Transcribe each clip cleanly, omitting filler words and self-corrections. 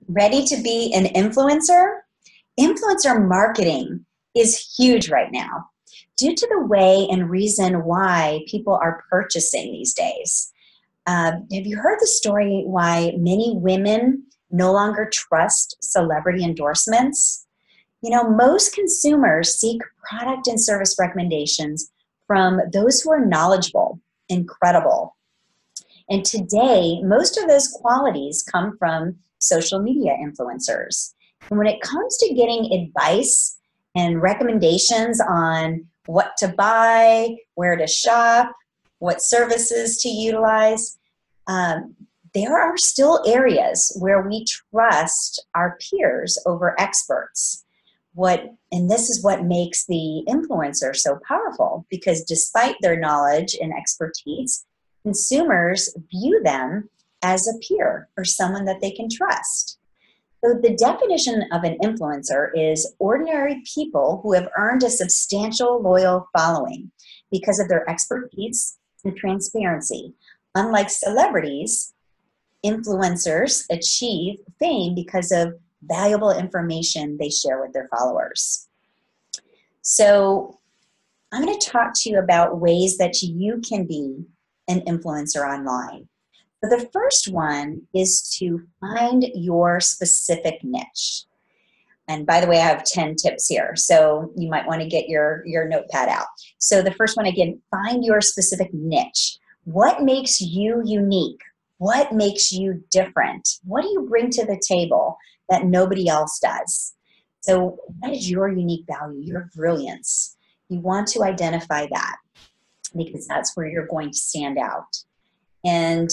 Ready to be an influencer? Influencer marketing is huge right now due to the way and reason why people are purchasing these days. Have you heard the story why many women no longer trust celebrity endorsements? You know, most consumers seek product and service recommendations from those who are knowledgeable and credible. And today, most of those qualities come from social media influencers. And when it comes to getting advice and recommendations on what to buy, where to shop, what services to utilize, there are still areas where we trust our peers over experts. And this is what makes the influencer so powerful, because despite their knowledge and expertise, consumers view them as a peer or someone that they can trust. So the definition of an influencer is ordinary people who have earned a substantial loyal following because of their expertise and transparency. Unlike celebrities, influencers achieve fame because of valuable information they share with their followers. So I'm going to talk to you about ways that you can be an influencer online. So the first one is to find your specific niche. And by the way, I have 10 tips here, so you might want to get your notepad out. So the first one, again, find your specific niche. What makes you unique? What makes you different? What do you bring to the table that nobody else does? So what is your unique value, your brilliance? You want to identify that because that's where you're going to stand out. And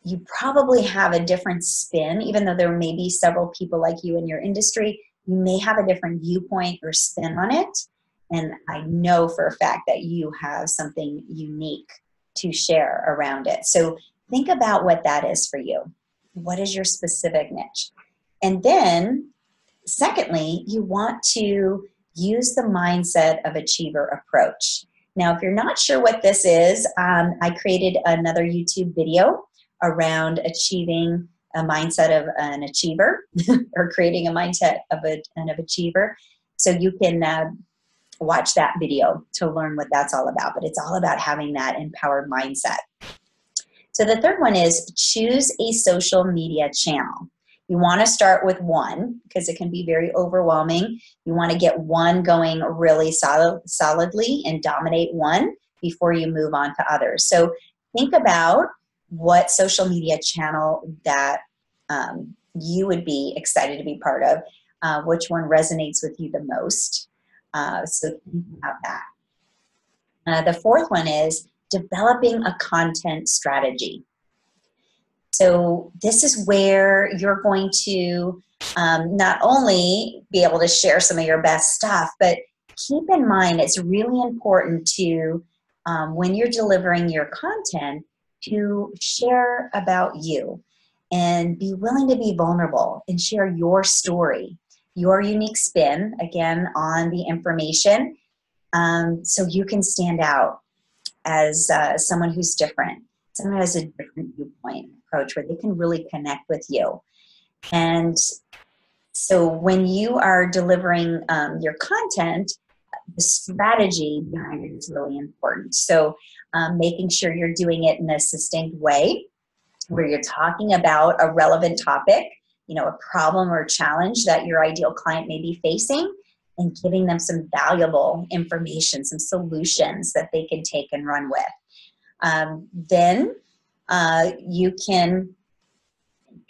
you probably have a different spin, even though there may be several people like you in your industry, you may have a different viewpoint or spin on it. And I know for a fact that you have something unique to share around it. So think about what that is for you. What is your specific niche? And then, secondly, you want to use the mindset of achiever approach. Now, if you're not sure what this is, I created another YouTube video around achieving a mindset of an achiever or creating a mindset of an achiever. So you can watch that video to learn what that's all about. But it's all about having that empowered mindset. So the third one is choose a social media channel. You want to start with one because it can be very overwhelming. You want to get one going really solidly and dominate one before you move on to others. So think about what social media channel that you would be excited to be part of, which one resonates with you the most. So think about that. The fourth one is developing a content strategy. So this is where you're going to not only be able to share some of your best stuff, but keep in mind it's really important to, when you're delivering your content, to share about you and be willing to be vulnerable and share your story, your unique spin, again, on the information, so you can stand out as someone who's different, someone who has a different viewpoint approach where they can really connect with you. And so when you are delivering your content, the strategy behind it is really important. So making sure you're doing it in a succinct way where you're talking about a relevant topic, you know, a problem or challenge that your ideal client may be facing, and giving them some valuable information, some solutions that they can take and run with. Then you can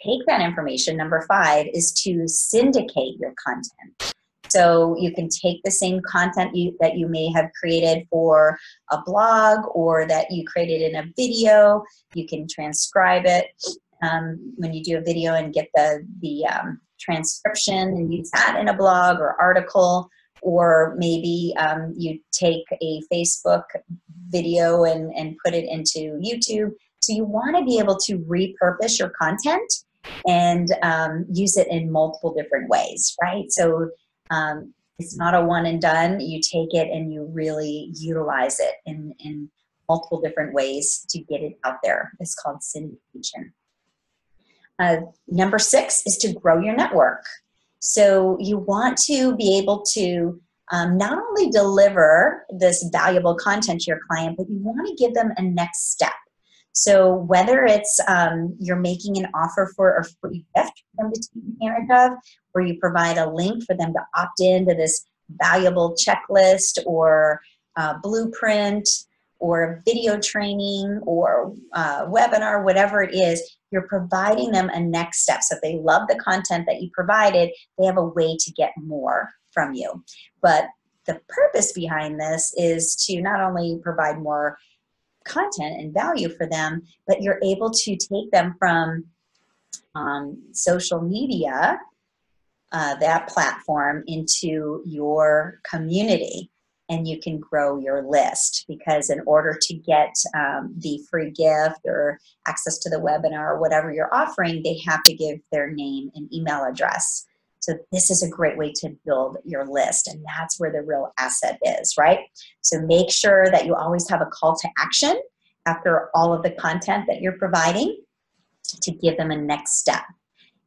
take that information. Number 5 is to syndicate your content. So you can take the same content that you may have created for a blog or that you created in a video. You can transcribe it when you do a video and get the transcription and use that in a blog or article. Or maybe you take a Facebook video and put it into YouTube. So you want to be able to repurpose your content and use it in multiple different ways, right? So it's not a one and done. You take it and you really utilize it in multiple different ways to get it out there. It's called syndication. Number 6 is to grow your network. So you want to be able to not only deliver this valuable content to your client, but you want to give them a next step. So whether it's you're making an offer for a free gift for them to take advantage of, or you provide a link for them to opt into this valuable checklist or blueprint or video training or webinar, whatever it is, you're providing them a next step. So if they love the content that you provided, they have a way to get more from you. But the purpose behind this is to not only provide more content and value for them, but you're able to take them from social media, that platform, into your community, and you can grow your list, because in order to get the free gift or access to the webinar or whatever you're offering, they have to give their name and email address. So this is a great way to build your list, and that's where the real asset is, right? So make sure that you always have a call to action after all of the content that you're providing to give them a next step.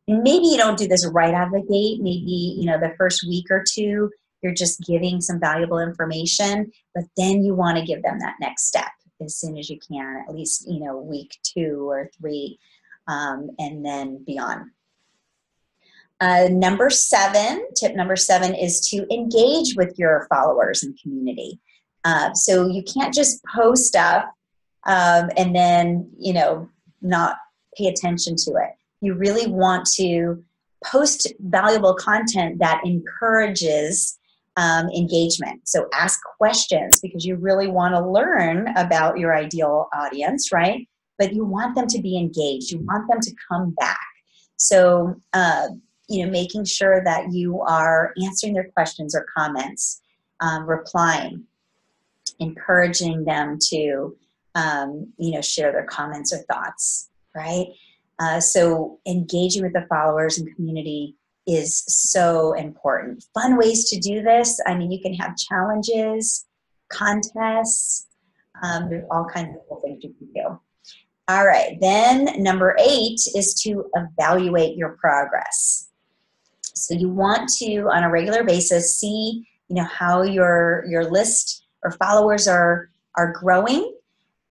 And maybe you don't do this right out of the gate. Maybe, the first week or two, you're just giving some valuable information, but then you want to give them that next step as soon as you can, at least, week 2 or 3, and then beyond. Tip number 7 is to engage with your followers and community. So you can't just post stuff and then, not pay attention to it. You really want to post valuable content that encourages engagement. So ask questions, because you really want to learn about your ideal audience, right? But you want them to be engaged. You want them to come back. So, making sure that you are answering their questions or comments, replying, encouraging them to, share their comments or thoughts, right? So engaging with the followers and community is so important. Fun ways to do this. I mean, you can have challenges, contests. There's all kinds of cool things you can do. All right, then number 8 is to evaluate your progress. So you want to, on a regular basis, see, how your list or followers are growing,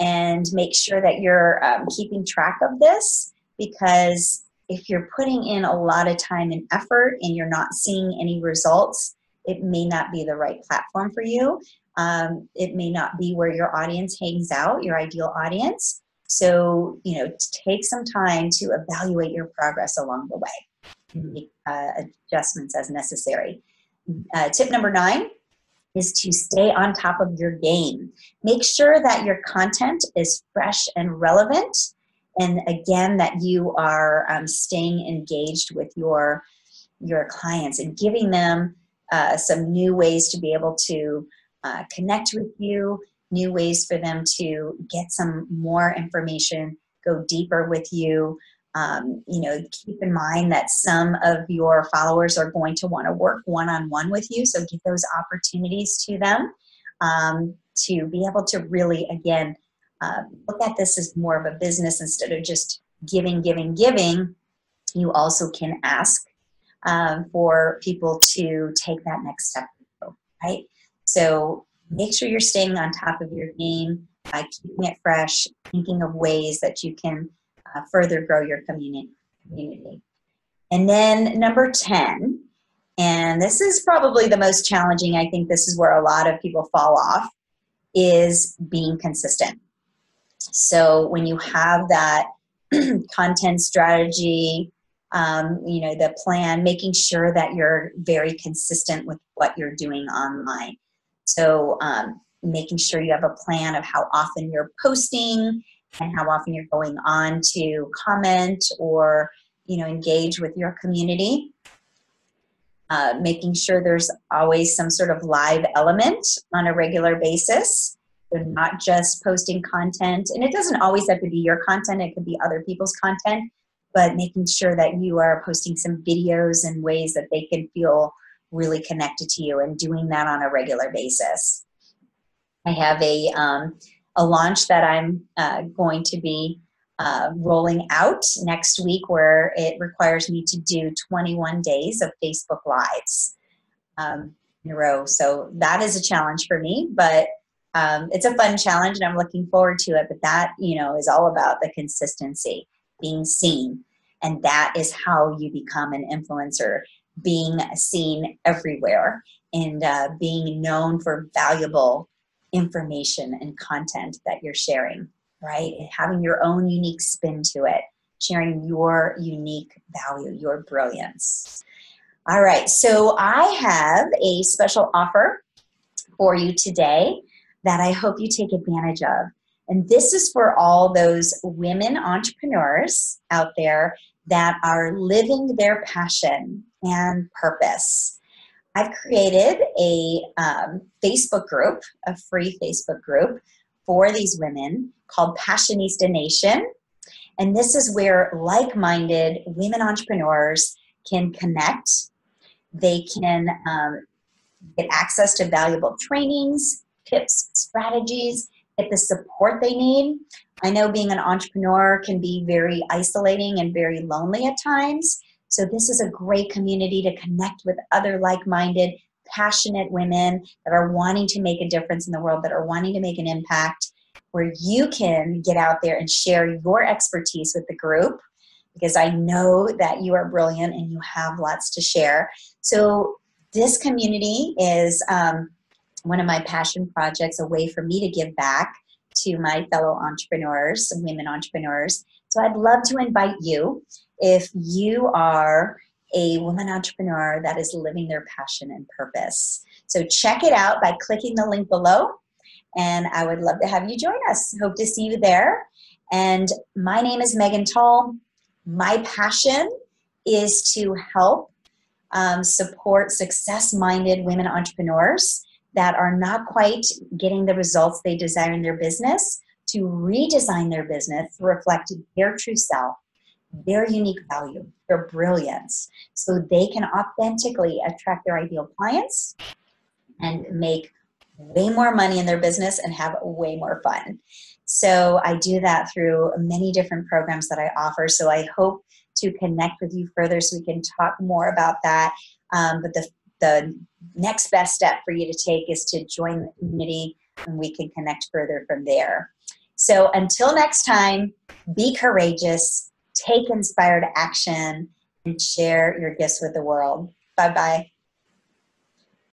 and make sure that you're keeping track of this, because if you're putting in a lot of time and effort and you're not seeing any results, it may not be the right platform for you. It may not be where your audience hangs out, your ideal audience. So, take some time to evaluate your progress along the way and make adjustments as necessary. Tip number 9 is to stay on top of your game. Make sure that your content is fresh and relevant, and again, that you are staying engaged with your clients and giving them some new ways to be able to connect with you, new ways for them to get some more information, go deeper with you. Keep in mind that some of your followers are going to want to work one-on-one with you, so give those opportunities to them to be able to really, again, look at this as more of a business instead of just giving. You also can ask for people to take that next step, right? So make sure you're staying on top of your game by keeping it fresh, thinking of ways that you can further grow your community. And then number 10, and this is probably the most challenging, I think this is where a lot of people fall off, is being consistent. So when you have that content strategy, the plan, making sure that you're very consistent with what you're doing online. So making sure you have a plan of how often you're posting and how often you're going on to comment or, engage with your community. Making sure there's always some sort of live element on a regular basis. So not just posting content, and it doesn't always have to be your content, it could be other people's content, but making sure that you are posting some videos in ways that they can feel really connected to you, and doing that on a regular basis. I have a launch that I'm going to be rolling out next week, where it requires me to do 21 days of Facebook Lives in a row. So that is a challenge for me, but it's a fun challenge and I'm looking forward to it. But that, is all about the consistency, being seen. And that is how you become an influencer, being seen everywhere and being known for valuable information and content that you're sharing, right? And having your own unique spin to it, sharing your unique value, your brilliance. All right, so I have a special offer for you today that I hope you take advantage of. And this is for all those women entrepreneurs out there that are living their passion and purpose. I've created a Facebook group, a free Facebook group for these women called Passionista Nation. And this is where like-minded women entrepreneurs can connect. They can get access to valuable trainings, tips, strategies, get the support they need. I know being an entrepreneur can be very isolating and very lonely at times. So this is a great community to connect with other like-minded, passionate women that are wanting to make a difference in the world, that are wanting to make an impact, where you can get out there and share your expertise with the group, because I know that you are brilliant and you have lots to share. So this community is one of my passion projects, a way for me to give back to my fellow entrepreneurs, women entrepreneurs. So I'd love to invite you, if you are a woman entrepreneur that is living their passion and purpose. So check it out by clicking the link below, and I would love to have you join us. Hope to see you there. And my name is Megan Tull. My passion is to help support success-minded women entrepreneurs that are not quite getting the results they desire in their business, to redesign their business to reflect their true self, their unique value, their brilliance, so they can authentically attract their ideal clients and make way more money in their business and have way more fun. So I do that through many different programs that I offer. So I hope to connect with you further so we can talk more about that. But the next best step for you to take is to join the community, and we can connect further from there. So until next time, be courageous, take inspired action, and share your gifts with the world. Bye-bye.